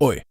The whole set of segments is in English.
Oi,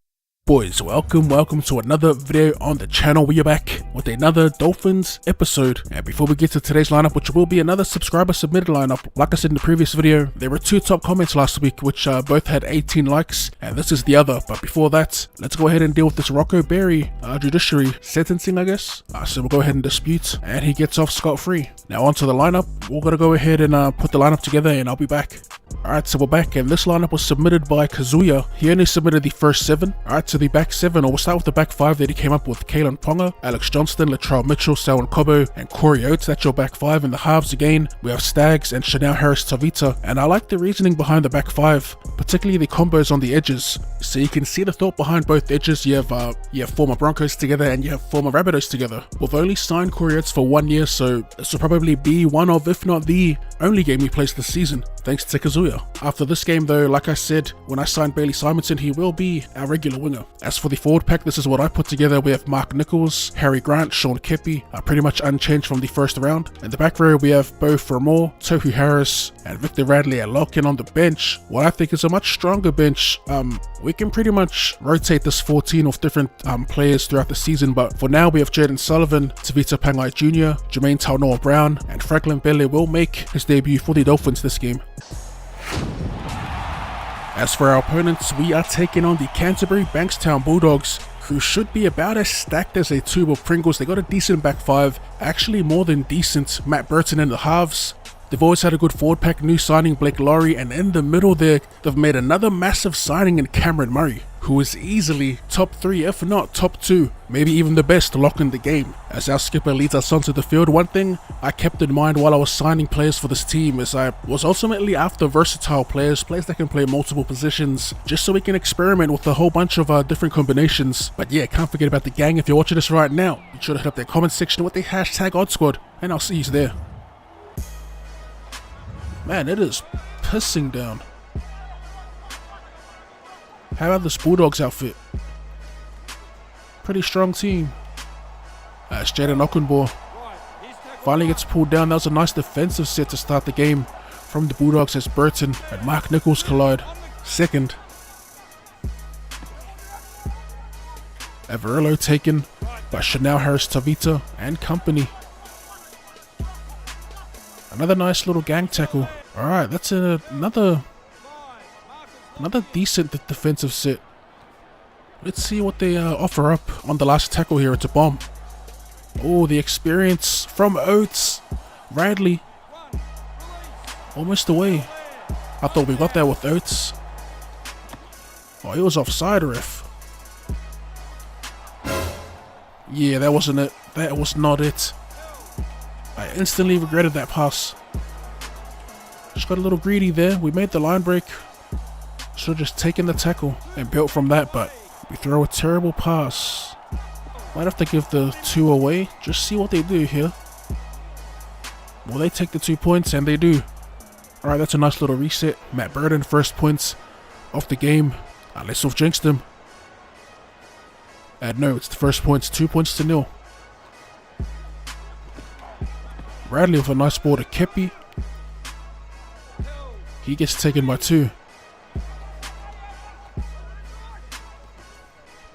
boys, welcome to another video on the channel. We are back with another Dolphins episode, and before we get to today's lineup, which will be another subscriber submitted lineup, like I said in the previous video, there were two top comments last week which both had 18 likes, and this is the other. But before that, let's go ahead and deal with this Rocco Berry judiciary sentencing, I guess. So we'll go ahead and dispute, and he gets off scot-free. Now onto the lineup. We're gonna go ahead and put the lineup together, and I'll be back. Alright, so we're back, and this lineup was submitted by Kazuya. He only submitted the first 7. Alright, so the back 7, or we'll start with the back 5 that he came up with: Kalyn Ponga, Alex Johnston, Latrell Mitchell, Selwyn Cobo, and Corey Oates. That's your back 5. In the halves again, we have Staggs and Chanel Harris-Tavita, and I like the reasoning behind the back 5, particularly the combos on the edges. So you can see the thought behind both edges. You have former Broncos together and you have former Rabbitohs together. We've only signed Corey Oates for 1 year, so this will probably be one of, if not the only game he plays this season, thanks to Kazuya. After this game though, like I said, when I signed Bailey Simonson, he will be our regular winger. As for the forward pack, this is what I put together. We have Mark Nichols, Harry Grant, Sean Kepi, pretty much unchanged from the first round. In the back row, we have Bo Fermor, Tohu Harris, and Victor Radley at lock. And on the bench, what I think is a much stronger bench. We can pretty much rotate this 14 of different players throughout the season, but for now we have Jaden Sullivan, Tavita Pangai Jr., Jermaine Taunoa Brown, and Franklin Bele will make his debut for the Dolphins this game. As for our opponents, we are taking on the Canterbury Bankstown Bulldogs, who should be about as stacked as a tube of Pringles. They got a decent back 5, actually more than decent. Matt Burton in the halves. They've always had a good forward pack, new signing Blake Laurie, and in the middle there, they've made another massive signing in Cameron Murray, who is easily top 3, if not top 2, maybe even the best lock in the game. As our skipper leads us onto the field, one thing I kept in mind while I was signing players for this team is I was ultimately after versatile players that can play multiple positions, just so we can experiment with a whole bunch of different combinations. But yeah, can't forget about the gang. If you're watching this right now, be sure to hit up their comment section with the hashtag OddSquad, and I'll see you there. Man, it is pissing down. How about this Bulldogs outfit? Pretty strong team. It's Jaden Ockenbaugh. Finally gets pulled down. That was a nice defensive set to start the game from the Bulldogs as Burton and Mark Nichols collide. Second. Averillo taken by Chanel Harris-Tavita and company. Another nice little gang tackle. Alright, that's another decent defensive set. Let's see what they offer up on the last tackle here. It's a bomb. Oh, the experience from Oates. Radley. Almost away. I thought we got that with Oates. Oh, he was offside, ref. Yeah, that wasn't it. That was not it. I instantly regretted that pass. Just got a little greedy there. We made the line break. Should have just taken the tackle and built from that, but we throw a terrible pass. Might have to give the 2 away. Just see what they do here. Well, they take the 2 points, and they do. Alright, that's a nice little reset. Matt Burton, first points of the game. Let's have jinxed him. And no, it's the first points, 2 points to 0. Radley with a nice ball to Kepi. He gets taken by 2.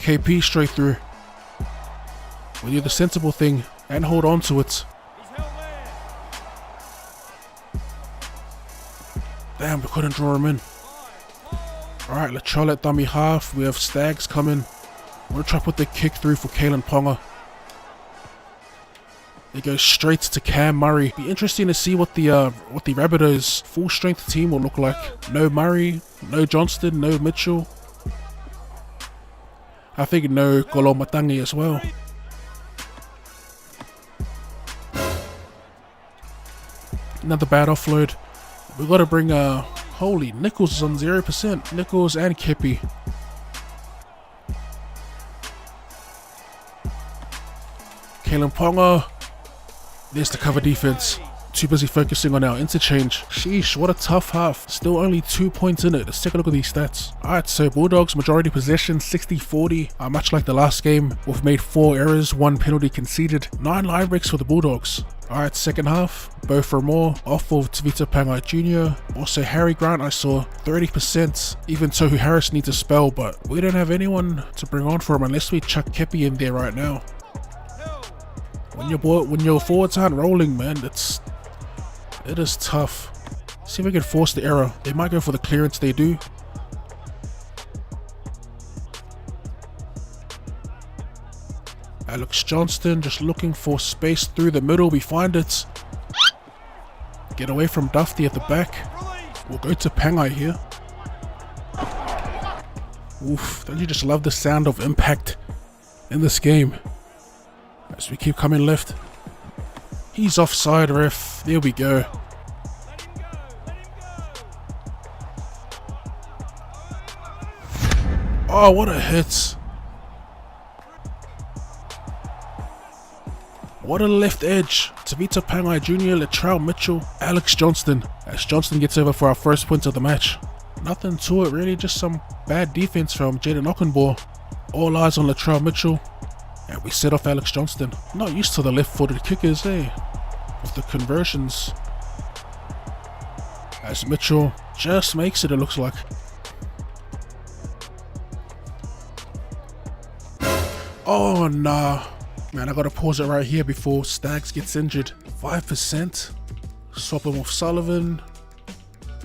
KP straight through. We do the sensible thing and hold on to it. Damn, we couldn't draw him in. Alright, Latrell at dummy half. We have Staggs coming. I'm going to try to put the kick through for Kalyn Ponga. It goes straight to Cam Murray. Be interesting to see what the Rabbitohs full strength team will look like. No Murray, no Johnston, no Mitchell. I think no Kolomatangi as well. Another bad offload. We got to bring holy, Nichols is on 0%. Nichols and Kepi. Kalyn Ponga. There's the cover defense. Too busy focusing on our interchange. Sheesh, what a tough half. Still only 2 points in it. Let's take a look at these stats. Alright, so Bulldogs majority possession 60-40. Much like the last game, we've made 4 errors, 1 penalty conceded, 9 line breaks for the Bulldogs. Alright, second half, Bo for more, off of Nicho Hynes Jr. Also Harry Grant I saw 30%, even Tohu Harris needs a spell, but we don't have anyone to bring on for him unless we chuck Kepi in there right now. When your forwards aren't rolling, man, it is tough. See if we can force the error. They might go for the clearance, they do. Alex Johnston just looking for space through the middle. We find it. Get away from Dufty at the back. We'll go to Ponga here. Oof, don't you just love the sound of impact in this game? As we keep coming left. He's offside, ref. There we go. Oh, what a hit. What a left edge. Nicho Hynes Jr., Latrell Mitchell, Alex Johnston. As Johnston gets over for our first point of the match. Nothing to it really, just some bad defense from Jaden Ockenbaugh. All eyes on Latrell Mitchell. And we set off Alex Johnston. Not used to the left-footed kickers, eh? With the conversions. As Mitchell just makes it looks like. Oh, nah. Man, I gotta pause it right here before Staggs gets injured. 5%. Swap him with Sullivan.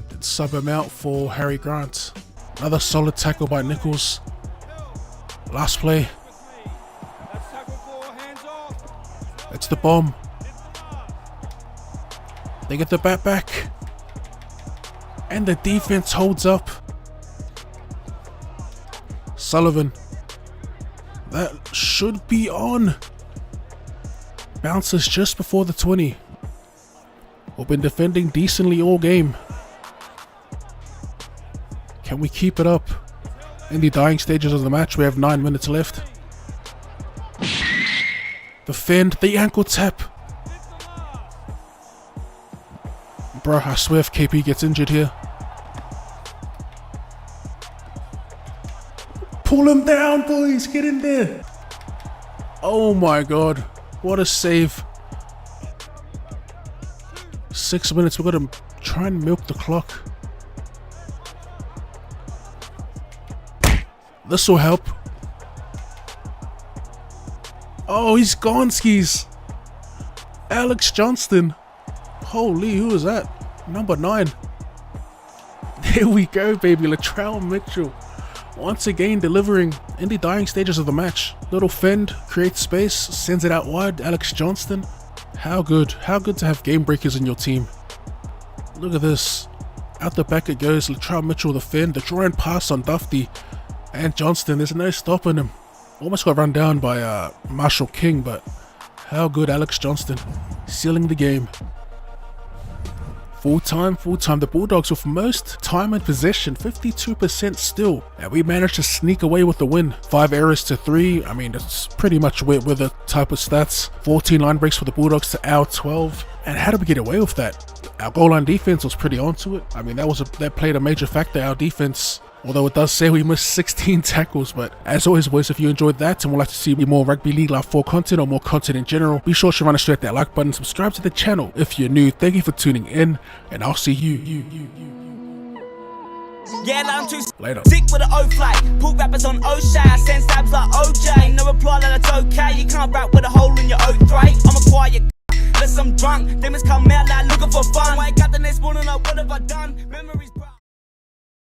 And sub him out for Harry Grant. Another solid tackle by Nichols. Last play. It's the bomb. They get the bat back. And the defense holds up. Sullivan. That should be on. Bounces just before the 20. We've been defending decently all game. Can we keep it up? In the dying stages of the match, we have 9 minutes left. Defend the ankle tap. Bro, I swear if KP gets injured here. Pull him down, boys. Get in there. Oh my god. What a save. 6 minutes. We've got to try and milk the clock. This will help. Oh, he's gone, skis. Alex Johnston. Holy, who is that? Number 9. There we go, baby. Latrell Mitchell. Once again delivering in the dying stages of the match. Little fend, creates space, sends it out wide. Alex Johnston. How good to have game breakers in your team. Look at this. Out the back it goes. Latrell Mitchell the fend, the drawing pass on Dufty. And Johnston, there's no stopping him. Almost got run down by Marshall King, but how good Alex Johnston. Sealing the game. Full time. The Bulldogs with most time and possession, 52% still. And we managed to sneak away with the win. 5 errors to 3. I mean, it's pretty much with the type of stats. 14 line breaks for the Bulldogs to our 12. And how did we get away with that? Our goal line defense was pretty onto it. I mean, that played a major factor. Our defense, although it does say we missed 16 tackles, but as always, boys, if you enjoyed that and would like to see more Rugby League Live 4 content or more content in general, be sure to run straight that like button, subscribe to the channel if you're new. Thank you for tuning in, and I'll see you Yeah, like I'm too later. sick with an O flight. Pull rappers on O shy, send stabs like OJ. No reply that it's okay. You can't rap with a hole in your oat throat. I'm a quiet unless I'm drunk. Demons come out like looking for fun. Wake up the next morning like, what have I done? Memories.